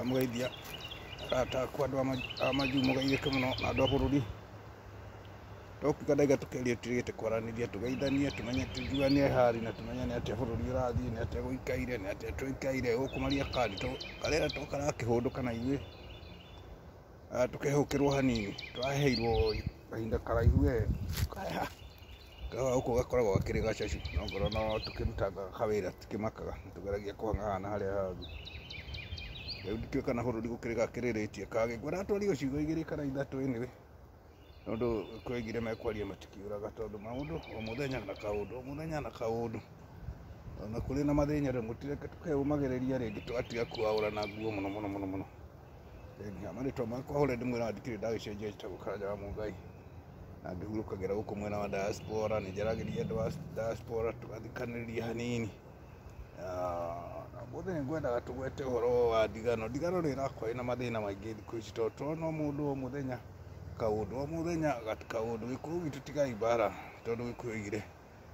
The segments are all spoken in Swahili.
Kamugeithia arata akwa andu amajumo gaithike muno na andu a bururi tokika ndaiga tukeria tigite kwaraniria tugeithanie tumenye tujuanie hari na tumenye ni atia bururi urathii ni atia guikaire ni atia tuikaire gukumaria kadi to karera to karakihunduka na ithui tukehukirwo hanini twaheirwo kahinda karaihu kaya uko gakoragwo gakiri gacacu no ngoro no tukirutaga kawira tukimakaga tugeragia kuhang'ana haria hangĩ rĩu ndikĩũka bururi gũkĩrĩ gakĩrĩrĩtie kagĩkora atwario ciugo igĩrĩ kana ithatũ anyway tondũ kwĩgire mekwaria matikiũraga tondũ maũndũ o mũthenya na kaũndũ ona kũrĩ na mathĩna rĩmwe tũtireke tũkeũmagĩrĩria rĩngĩ tũgatiga kwaũra na nguo mũno marĩtwa makwa hore ndĩmwĩra ndikĩrĩ ndagĩcenjia njĩtagwo Karanja wa Mũngai na ngĩhurũkagĩra gũkũ mwena wa diaspora nĩnjaragĩria andũ a diaspora tũgathikanĩrĩria hanini mũthenya ngwendaga tũgwete ũhoro wa ndigano nĩrakwa ĩna mathĩna maingĩ thikũ ici tondũ tũrona mũndũ o mũthenya kaũndũ o mũthenya kaũndũ gĩkũyũ gitũ tigai mbara tondũ gĩkũyũ oigire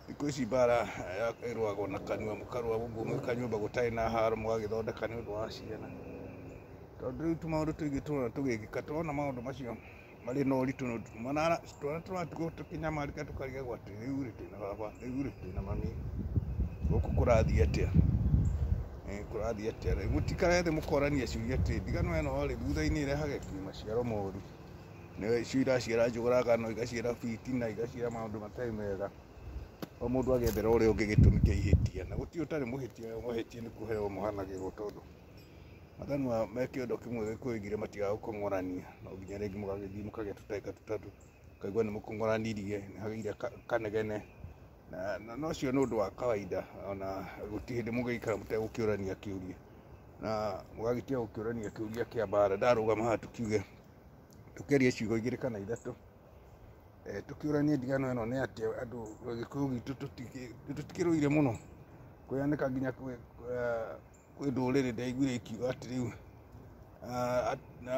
thikũ ici mbara ĩrũagwo na kanua mũkarũa ũguo kanyũmba gũtarĩ na haro mũgagĩthondeka nĩ ũndũ wa ciana tondũ rĩu tũmaũndũ tũingĩ tũrona tũgĩkĩka tũrona maũndũ macio marĩ na ũritũ tũratigwo tũkĩnyamarĩka tũkarigagwo atĩ rĩu rĩ twĩna baba rĩu rĩ twĩna mami gũkũ kũrathiĩ atĩa kũrathiĩ atĩa rĩu mũtikare thĩ mũkorania ciũria atĩ ndigano ĩno rĩ thutha-inĩ ĩrehaga maciaro moru nĩcio iraciara njũragano igaciara fitina igaciara maũndũ matarĩ mega o mũndũ agethera ũrĩa ũngĩ gĩtũmi kĩa ihĩtia na gũtirĩ ũtarĩ mũhĩtia nĩ kũheo mũhanagĩrwo tondũ mathanwa me kĩondo kĩmwe gĩkũĩgire matigaga gũkũng'orania no nginya rĩngĩ mũgagĩthiĩ mũkagĩa tũteka tũtatũ ũkaigua nĩ mũkũng'oranirie nĩ hagĩire kanegene na nocio nĩ ũndũ wa kawaida ona gũtirĩ hĩndĩ mũgĩikara mũtegũkĩũrania kĩũria na mũgagĩtiga gũkĩũrania kĩũria kĩa mbara ndarũgama haha tukiuge tukerie ciugo igĩrĩ kana ithatũ tukĩũrania ndigano ĩno nĩ atĩ andũ gĩkũyũ gitũ tũtikĩrũire mũno kwĩyanĩka nginya kwĩ ndũrĩrĩ ndaiguire ikiuga atĩ rĩu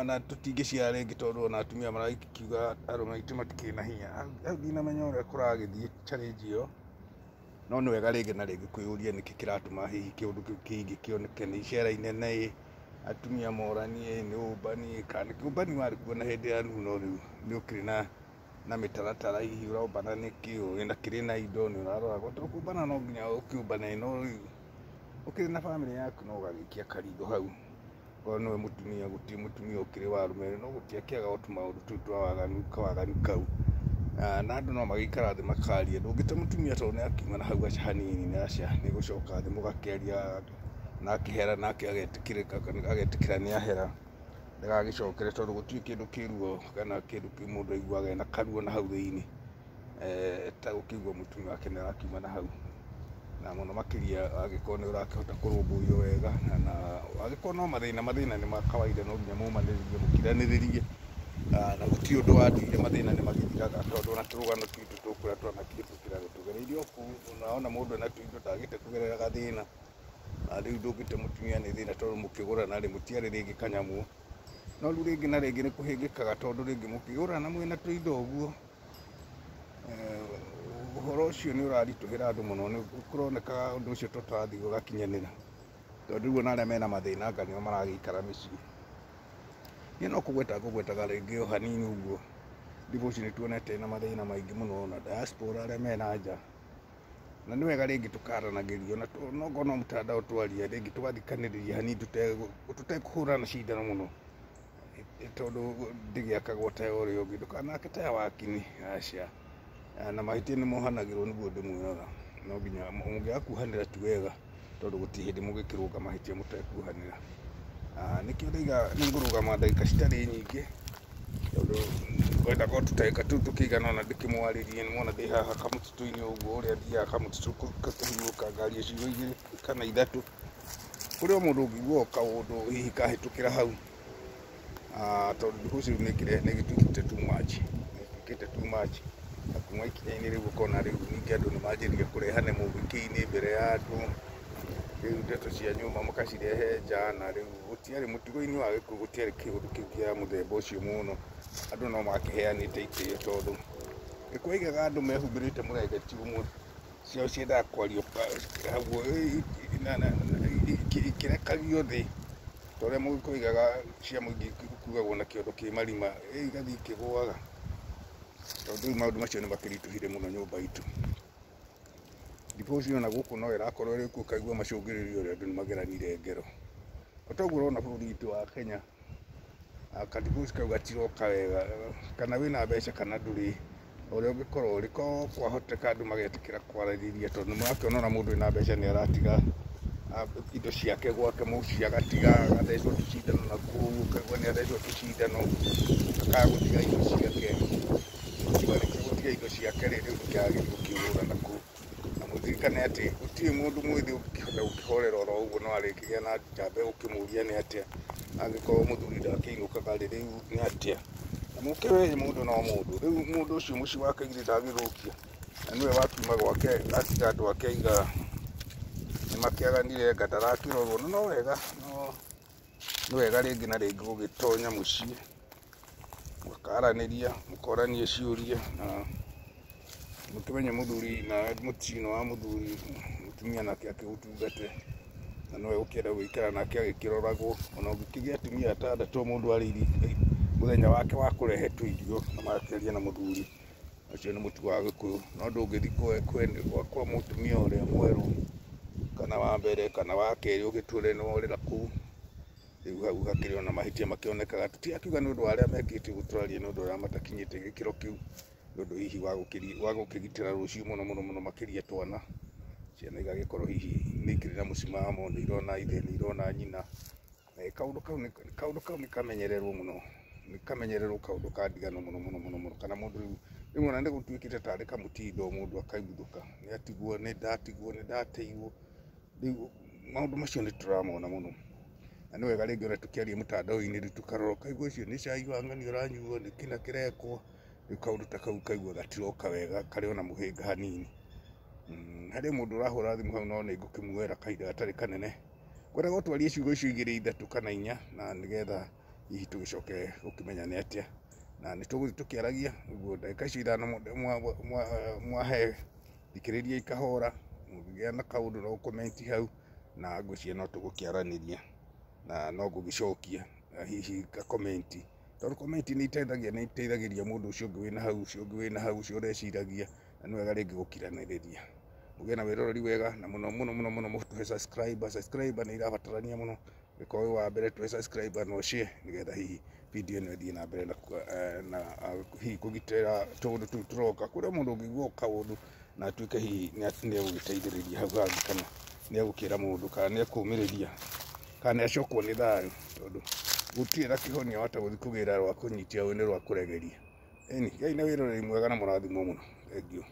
na tũtingĩciara rĩngĩ tondũ ona atumia marakiuga arũme aitũ matikĩrĩ na hinya hau ndinamenya ũrĩa kũragĩthiĩ challenge ĩyo no nĩ wega rĩngĩ na rĩngĩ kwĩyũria nĩkĩ kĩratũma hihi kĩũndũ kĩu kĩingĩ kĩoneke nĩ icera inene atumia moranie nĩ ũmbani kana ũmbani warĩ kuo na hĩndĩ ya nuno rĩu nĩ ũkĩrĩ na mĩtaratara hihi ũrombana nĩkĩ wĩna kĩrĩ na indo nĩ ũraroragwo tondũ kũmbana no nginya ũkĩũmbane no rĩu ũkĩrĩ na bamĩrĩ yaku no ũgagĩikia karingo hau korwo nĩwe mũtumia gũtirĩ mũtumia ũkĩrĩ warũme no gũtiakĩaga o tũmaũndũ tũu twa kawaganu kau na andũ no magĩikara thĩ makaria ndũngĩte mũtumia tondũ nĩ akiuma na hau hanini nĩ gũcoka thĩ mũgakĩaria nakĩhera nake agetĩkĩra nĩ ahera ndagagĩcokere tondũ gũtirĩ kĩndũ kĩruo kana kĩndũ mũndũ aiguaga ena karuo na hau thĩinĩ ta gũkĩigua mũtumia wake nĩ arakiuma na hau na mũno makĩria agĩkorwo nĩ ũrakĩhota kũrũmbũiyo wega na agĩkorwo no mathĩna nĩ ma kawaida no nginya mũmanĩrĩrie mũkiranĩrĩrie na gũtirĩ ũndũ wa ndũire mathĩna nĩ magĩthiraga tondũ ona tũrũgano twitũ tũkũrĩa twanakire tũkĩrage tũgereirio kũu ona mũndũ ena tũindo ndagĩte kũgerera thĩna na rĩu ndũngĩte mũtumia nĩ thĩna tondũ mũkĩgũrana rĩ mũtiarĩ rĩngĩ kanyamũ no rĩu rĩngĩ na rĩngĩ nĩ kũhĩngĩkaga tondũ rĩngĩ mũkĩgũrana mwĩna tũindo ũguo ũhoro ũcio nĩ ũraritũhĩra andũ mũno nĩ kũronekaga ũndũ ũcio tũtarathiĩ ũgakinyanĩra tondũ rĩu ona arĩa mena mathĩna anga nĩo maragĩikara mĩciĩ niĩ no kũgwetaga rĩngĩ o hanini ũguo thikũ ici nĩ tuonete na mathĩna maingĩ mũno na diaspora arĩa mena nja na nĩ wega rĩngĩ tũkaranagĩrio na nokorwo no mũtandao twaria rĩngĩ tũgathikanĩrĩria hanini tũtekũhũrana cindano mũno tondũ ndĩgĩakagwo ta ũrĩa ũngĩ ndũkanake ta ya wakini aca na mahĩtia nĩ mohanagĩrwo nĩguo ndĩmwĩraga no nginya mũngĩaga kuohanĩra ti wega tondũ gũtirĩ hĩndĩ mũgĩkĩrũnga mahĩtia mũtekuohanĩra nĩkĩo ndaiga nĩ ngũrũgama ndagĩka citarĩ nyingĩ tondũ ngwendaga o tũtagĩka tũu tũkĩigana ona ndĩkĩmwarĩrie nĩ mwona ndĩ haha kamũtitũ-inĩ ũguo ũrĩa thiaga kamũtitũ gakĩhurũka ngaria ciugo igĩrĩ kana ithatũ kũrĩ o mũndũ ũngĩigua o kaũndũ hihi kahĩtũkĩra hau tondũ thikũ ici nĩ gĩtuĩkĩte too much na kuma ikinya-inĩ rĩu ũkona rĩu ningĩ andũ nĩ manjĩrire kũrehane mũingĩ-inĩ mbere ya andũ rĩu ndeto cia nyũmba makacirehe nja na rĩu gũtiarĩ mũtugo-inĩ wa gĩkũyũ gũtiarĩ kĩũndũ kĩu kĩa mũthemba ũcio mũno andũ no makĩheanĩte itĩo tondũ gĩkũyũ aigaga andũ mehumbĩrĩte mũrengeti ũmwe ciao ciendaga kwario haguo ikĩrekagio thĩ tore mu kuigaga cia muingi kugagwo na kiondo ki marima igathi kigwaga tondu maundu macio ni makirituhire muno nyumba itu diposi na guku no irakorwo ri ku kaigua macungiririo ri andu ni mageranire ngero otoguo urona bururi itu wa Kenya akadiposi kauga tiroka wega kana wina mbeca kana nduri uria ungikorwo uri ko kwahoteka andu magetikira kwarariria tondu mwakiona mundu ina mbeca ni aratiga indo ciake gwake muciĩ agatiga agathecwo tũcindano nakũu ũkaigua nĩ athecwo tũcindano akaga gũtiga indo ciake warĩkia gũtiga indo ciake rĩ rĩu nĩkĩagĩrĩirwo gũkĩũrũra nakũu na mũririkane atĩ gũtirĩ mũndũ mwĩthĩ ũngĩhota gũkĩhorera oro ũguo no arĩkĩgĩa na njamba gũkĩmũria nĩ atĩa angĩkorwo mũthuri ndakĩinũkaga rĩ rĩu nĩ atĩa na mũkĩwe mũndũ no mũndũ rĩu mũndũ ũcio mũciĩ wake githĩ ndagĩthũkia na nĩwe wakiuma gwake atiga andũ ake aiga makiaganire ngatarakirorwo no wega no wega ringi na ringi gugitonya muciĩ mukaraniria mukoranie ciuria na mukimenye muthuri na mutino wa muthuri mutumia nake akigutungate na no ukienda gwikara nake agikiroragwo ona ungikigia atumia atandatu mundu ariri muthenya wake wa kurehe tuirio na makiaria na muthuri acio ni mutu wa Gikuyu no ndungithi kwa mutumia uria mweru kana wa mbere kana wa keri ugiture no urira ku riu hau hakiri ona mahitia makionekaga tutiakiuga ni undu wa aria mekite guturaria ni undu wa matakinyite gikiro kiu ni undu hihi wa gukigitira ruciu muno makiria twana ciana igagikorwo hihi nikirira musimamo ni irona ithe ni irona nyina na kaundu kau nikamenyererwo muno nikamenyererwo kaundu kandigano muno kana mundu riu ona ndi gutuikite tari kamutindo mundu akaiguthuka ni atigwo ni ndateigwo riu maundu macio ni turamona muno na ni wega ringi ona tukiaria mutandao-ini ri tukarora kaigua icio ni cai wa ng'ani uranyuo ni kina kirekwo riu kaundu ta kau kaigua gatiroka wega kari ona muhinga hanini hari mundu urahura thimu hau no ni ngukimuera kahinda gatari kanene kwenda gutwaria ciugo icio igiri ithatu kana inya na nigetha hihi tugicoke gukimenya ni atia na ni tuguthi tukiaragia uguo ndagika icio ithano mwahe thikiriria ikahora mugigia na kaundu no comment hau na ngwĩciria no tũgũkĩaraniria na no ngũgĩcokia hihi ka comment tondu comment ni iteithagĩria mũndũ ũcio ũngĩ wĩna hau ũcio ũreciragia na nĩ wega rĩngĩ gũkiranĩrĩria mũgĩe na wĩroreri wega na mũno mũtũhe subscribe nĩ irabatarania mũno gĩkorwo wa mbere tũhe subscribe no share nĩgetha hihi video ĩno ĩthiĩ na mbere na hihi kũgitĩra tũũndũ tũu tũroka kũrĩa mũndũ ũngĩigua kaũndũ na atuĩke hihi nĩ egũgĩteithĩrĩria hau hangĩ kana nĩ egũkĩra mũndũ kana nĩ ekũmĩrĩria kana nĩ acokwo nĩ thayũ tondũ gũtirĩ na kĩhonia wahota gũthiĩ kũgĩra rwa kũnyitia rũĩ nĩ rwa kũregeria ĩni Ngai na wĩroreri mwega na mũrathimwo mũno. Thengiũ.